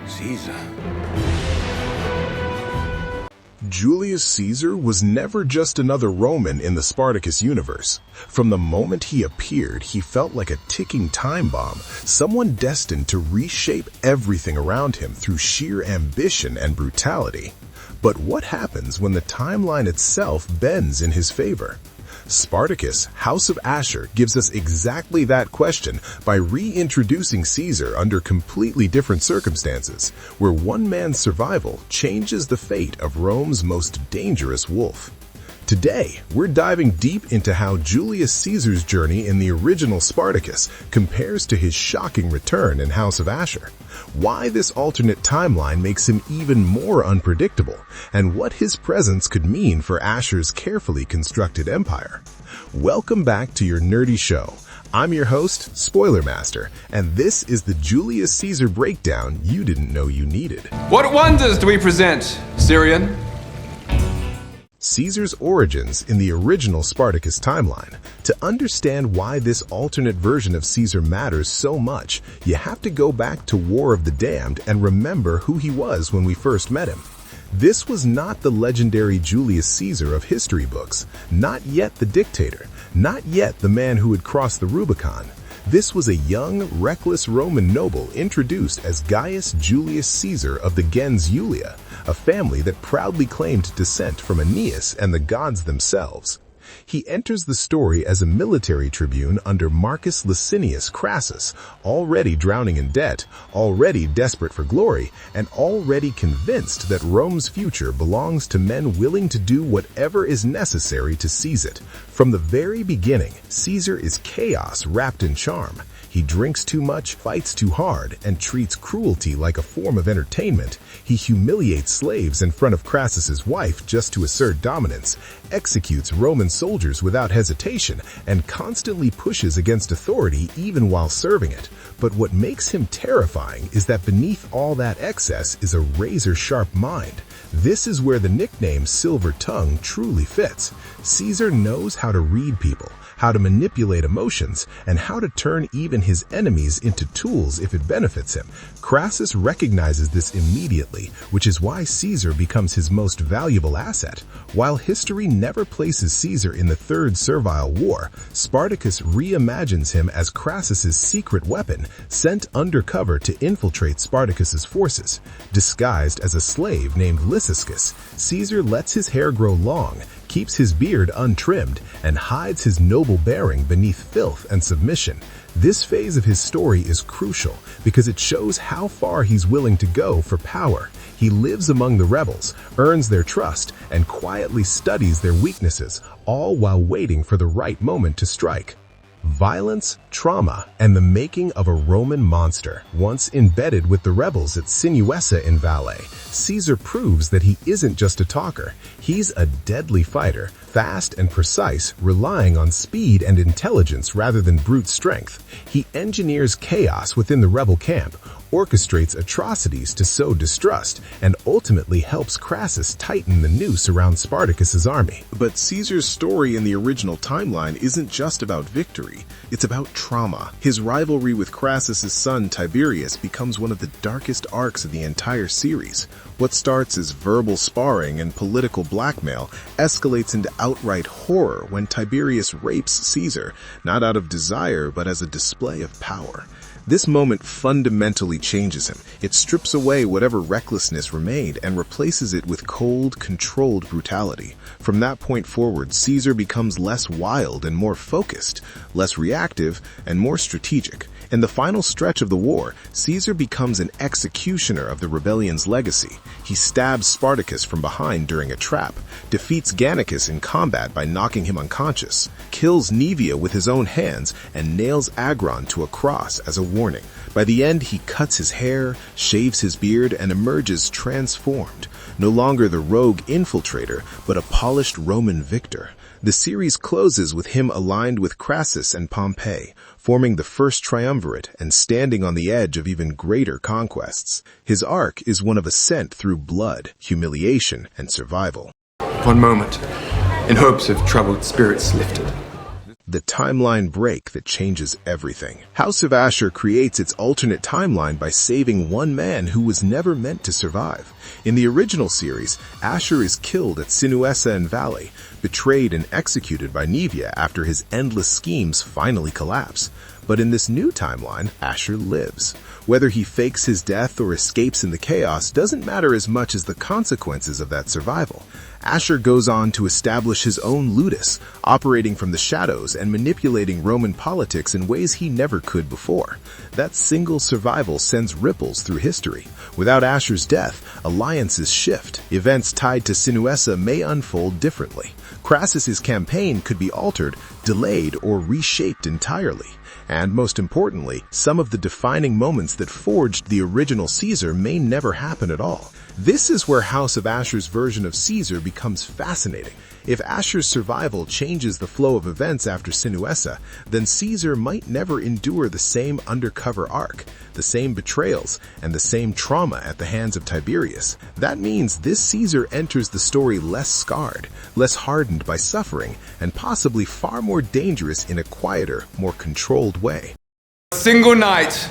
Caesar. Julius Caesar was never just another Roman in the Spartacus universe. From the moment he appeared, he felt like a ticking time bomb, someone destined to reshape everything around him through sheer ambition and brutality. But what happens when the timeline itself bends in his favor? Spartacus, House of Ashur gives us exactly that question by reintroducing Caesar under completely different circumstances, where one man's survival changes the fate of Rome's most dangerous wolf. Today, we're diving deep into how Julius Caesar's journey in the original Spartacus compares to his shocking return in House of Ashur, why this alternate timeline makes him even more unpredictable, and what his presence could mean for Ashur's carefully constructed empire. Welcome back to your nerdy show. I'm your host, Spoiler Master, and this is the Julius Caesar breakdown you didn't know you needed. What wonders do we present, Syrian? Caesar's origins in the original Spartacus timeline. To understand why this alternate version of Caesar matters so much, you have to go back to War of the Damned and remember who he was when we first met him. This was not the legendary Julius Caesar of history books, not yet the dictator, not yet the man who had crossed the Rubicon. This was a young, reckless Roman noble introduced as Gaius Julius Caesar of the gens Julia, a family that proudly claimed descent from Aeneas and the gods themselves. He enters the story as a military tribune under Marcus Licinius Crassus, already drowning in debt, already desperate for glory, and already convinced that Rome's future belongs to men willing to do whatever is necessary to seize it. From the very beginning, Caesar is chaos wrapped in charm. He drinks too much, fights too hard, and treats cruelty like a form of entertainment. He humiliates slaves in front of Crassus's wife just to assert dominance, executes Roman soldiers without hesitation, and constantly pushes against authority even while serving it. But what makes him terrifying is that beneath all that excess is a razor-sharp mind. This is where the nickname Silver Tongue truly fits. Caesar knows how to read people, how to manipulate emotions, and how to turn even his enemies into tools if it benefits him. Crassus recognizes this immediately, which is why Caesar becomes his most valuable asset. While history never places Caesar in the Third Servile War, Spartacus reimagines him as Crassus's secret weapon, sent undercover to infiltrate Spartacus's forces. Disguised as a slave named Lyciscus, Caesar lets his hair grow long, keeps his beard untrimmed, and hides his noble bearing beneath filth and submission. This phase of his story is crucial because it shows how far he's willing to go for power. He lives among the rebels, earns their trust, and quietly studies their weaknesses, all while waiting for the right moment to strike. Violence, trauma, and the making of a Roman monster. Once embedded with the rebels at Sinuessa in Valais, Caesar proves that he isn't just a talker. He's a deadly fighter, fast and precise, relying on speed and intelligence rather than brute strength. He engineers chaos within the rebel camp, orchestrates atrocities to sow distrust, and ultimately helps Crassus tighten the noose around Spartacus's army. But Caesar's story in the original timeline isn't just about victory, it's about trauma. His rivalry with Crassus's son Tiberius becomes one of the darkest arcs of the entire series. What starts as verbal sparring and political blackmail escalates into outright horror when Tiberius rapes Caesar, not out of desire but as a display of power. This moment fundamentally changes him. It strips away whatever recklessness remained and replaces it with cold, controlled brutality. From that point forward, Caesar becomes less wild and more focused, less reactive and more strategic. In the final stretch of the war, Caesar becomes an executioner of the rebellion's legacy. He stabs Spartacus from behind during a trap, defeats Gannicus in combat by knocking him unconscious, kills Naevia with his own hands, and nails Agron to a cross as a warning. By the end, he cuts his hair, shaves his beard, and emerges transformed. No longer the rogue infiltrator, but a polished Roman victor. The series closes with him aligned with Crassus and Pompey, forming the first triumvirate and standing on the edge of even greater conquests. His arc is one of ascent through blood, humiliation, and survival. One moment, in hopes of troubled spirits lifted. The timeline break that changes everything. House of Ashur creates its alternate timeline by saving one man who was never meant to survive. In the original series, Ashur is killed at Sinuessa Valley, betrayed and executed by Nevia after his endless schemes finally collapse. But in this new timeline, Ashur lives. Whether he fakes his death or escapes in the chaos doesn't matter as much as the consequences of that survival. Ashur goes on to establish his own ludus, operating from the shadows and manipulating Roman politics in ways he never could before. That single survival sends ripples through history. Without Ashur's death, alliances shift. Events tied to Sinuessa may unfold differently. Crassus's campaign could be altered, delayed, or reshaped entirely. And most importantly, some of the defining moments that forged the original Caesar may never happen at all. This is where House of Ashur's version of Caesar becomes fascinating. If Ashur's survival changes the flow of events after Sinuessa, then Caesar might never endure the same undercover arc, the same betrayals, and the same trauma at the hands of Tiberius. That means this Caesar enters the story less scarred, less hardened by suffering, and possibly far more dangerous in a quieter, more controlled way. Single night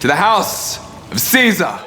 to the House of Caesar.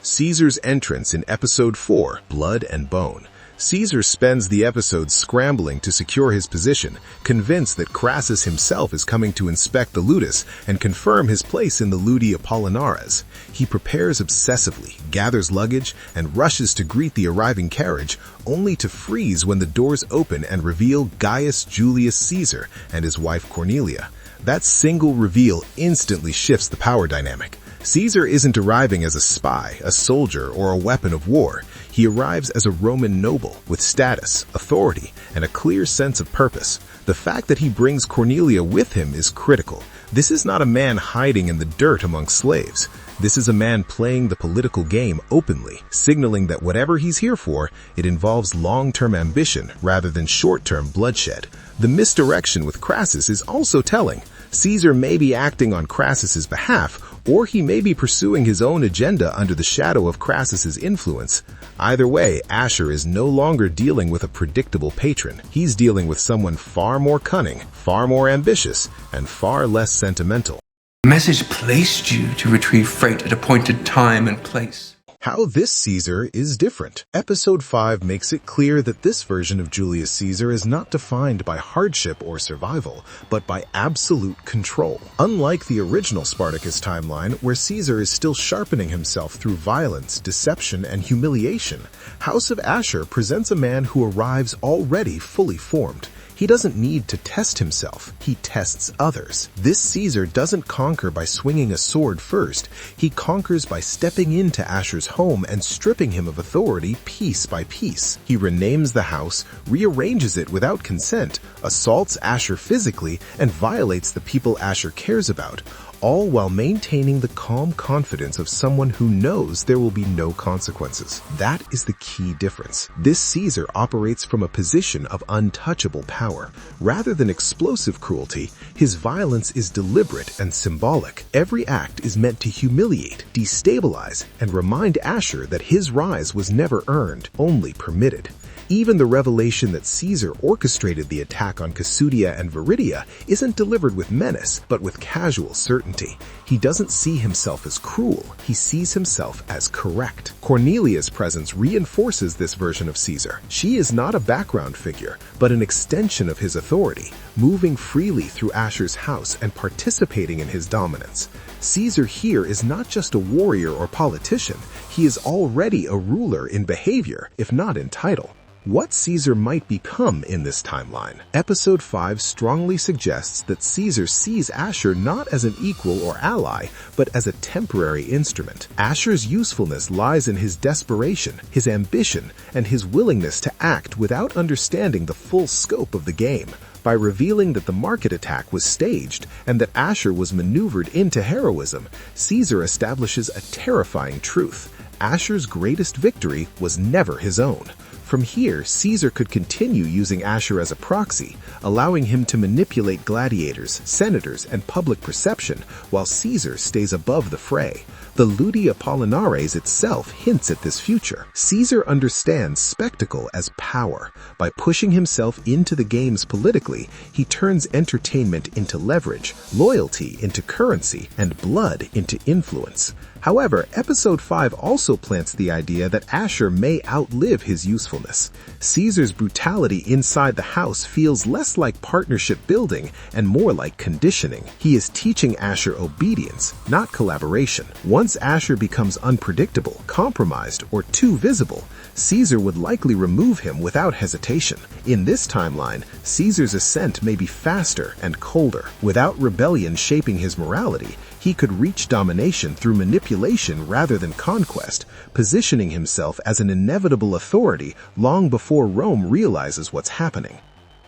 Caesar's entrance in Episode 4, Blood and Bone. Caesar spends the episode scrambling to secure his position, convinced that Crassus himself is coming to inspect the ludus and confirm his place in the Ludi Apollinares. He prepares obsessively, gathers luggage, and rushes to greet the arriving carriage, only to freeze when the doors open and reveal Gaius Julius Caesar and his wife Cornelia. That single reveal instantly shifts the power dynamic. Caesar isn't arriving as a spy, a soldier, or a weapon of war. He arrives as a Roman noble with status, authority, and a clear sense of purpose. The fact that he brings Cornelia with him is critical. This is not a man hiding in the dirt among slaves. This is a man playing the political game openly, signaling that whatever he's here for, it involves long-term ambition rather than short-term bloodshed. The misdirection with Crassus is also telling. Caesar may be acting on Crassus's behalf, or he may be pursuing his own agenda under the shadow of Crassus's influence. Either way, Ashur is no longer dealing with a predictable patron. He's dealing with someone far more cunning, far more ambitious, and far less sentimental. The message placed you to retrieve freight at appointed time and place. How this Caesar is different. Episode 5 makes it clear that this version of Julius Caesar is not defined by hardship or survival, but by absolute control. Unlike the original Spartacus timeline, where Caesar is still sharpening himself through violence, deception, and humiliation, House of Ashur presents a man who arrives already fully formed. He doesn't need to test himself, he tests others. This Caesar doesn't conquer by swinging a sword first. He conquers by stepping into Ashur's home and stripping him of authority piece by piece. He renames the house, rearranges it without consent, assaults Ashur physically, and violates the people Ashur cares about, all while maintaining the calm confidence of someone who knows there will be no consequences. That is the key difference. This Caesar operates from a position of untouchable power. Rather than explosive cruelty, his violence is deliberate and symbolic. Every act is meant to humiliate, destabilize, and remind Ashur that his rise was never earned, only permitted. Even the revelation that Caesar orchestrated the attack on Cassudia and Viridia isn't delivered with menace, but with casual certainty. He doesn't see himself as cruel, he sees himself as correct. Cornelia's presence reinforces this version of Caesar. She is not a background figure, but an extension of his authority, moving freely through Ashur's house and participating in his dominance. Caesar here is not just a warrior or politician, he is already a ruler in behavior, if not in title. What Caesar might become in this timeline. Episode 5 strongly suggests that Caesar sees Ashur not as an equal or ally, but as a temporary instrument. Ashur's usefulness lies in his desperation, his ambition, and his willingness to act without understanding the full scope of the game. By revealing that the market attack was staged and that Ashur was maneuvered into heroism, Caesar establishes a terrifying truth. Ashur's greatest victory was never his own. From here, Caesar could continue using Ashur as a proxy, allowing him to manipulate gladiators, senators, and public perception, while Caesar stays above the fray. The Ludi Apollinares itself hints at this future. Caesar understands spectacle as power. By pushing himself into the games politically, he turns entertainment into leverage, loyalty into currency, and blood into influence. However, Episode 5 also plants the idea that Ashur may outlive his usefulness. Caesar's brutality inside the house feels less like partnership building and more like conditioning. He is teaching Ashur obedience, not collaboration. Once Ashur becomes unpredictable, compromised, or too visible, Caesar would likely remove him without hesitation. In this timeline, Caesar's ascent may be faster and colder. Without rebellion shaping his morality, he could reach domination through manipulation rather than conquest, positioning himself as an inevitable authority long before Rome realizes what's happening.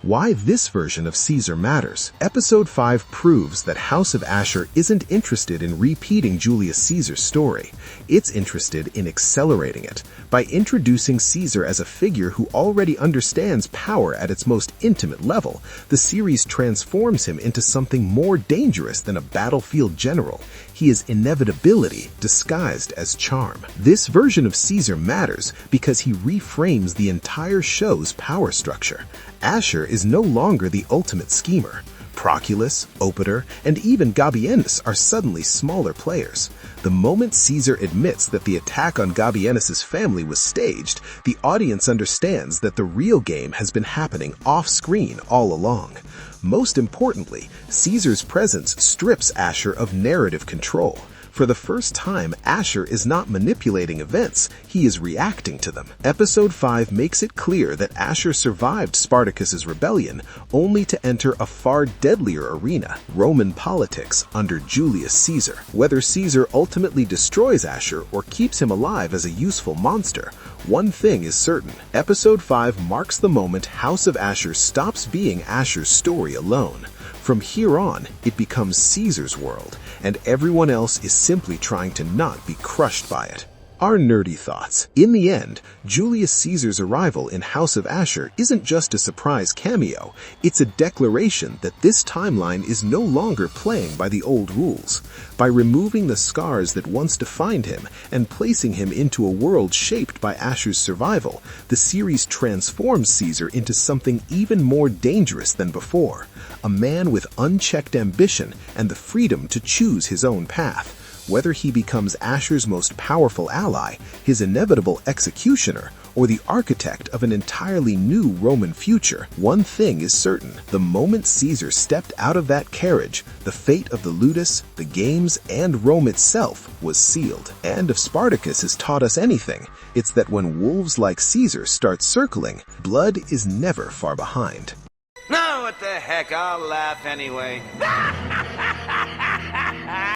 Why this version of Caesar matters. Episode 5 proves that House of Ashur isn't interested in repeating Julius Caesar's story. It's interested in accelerating it. By introducing Caesar as a figure who already understands power at its most intimate level, the series transforms him into something more dangerous than a battlefield general. He is inevitability disguised as charm. This version of Caesar matters because he reframes the entire show's power structure. Ashur is no longer the ultimate schemer. Proculus, Opiter, and even Gabienus are suddenly smaller players. The moment Caesar admits that the attack on Gabienus's family was staged, the audience understands that the real game has been happening off-screen all along. Most importantly, Caesar's presence strips Ashur of narrative control. For the first time, Ashur is not manipulating events, he is reacting to them. Episode 5 makes it clear that Ashur survived Spartacus's rebellion only to enter a far deadlier arena, Roman politics under Julius Caesar. Whether Caesar ultimately destroys Ashur or keeps him alive as a useful monster, one thing is certain. Episode 5 marks the moment House of Ashur stops being Ashur's story alone. From here on, it becomes Caesar's world, and everyone else is simply trying to not be crushed by it. Our nerdy thoughts. In the end, Julius Caesar's arrival in House of Ashur isn't just a surprise cameo, it's a declaration that this timeline is no longer playing by the old rules. By removing the scars that once defined him and placing him into a world shaped by Ashur's survival, the series transforms Caesar into something even more dangerous than before, a man with unchecked ambition and the freedom to choose his own path. Whether he becomes Ashur's most powerful ally, his inevitable executioner, or the architect of an entirely new Roman future, one thing is certain. The moment Caesar stepped out of that carriage, the fate of the ludus, the games, and Rome itself was sealed. And if Spartacus has taught us anything, it's that when wolves like Caesar start circling, blood is never far behind. No, what the heck, I'll laugh anyway.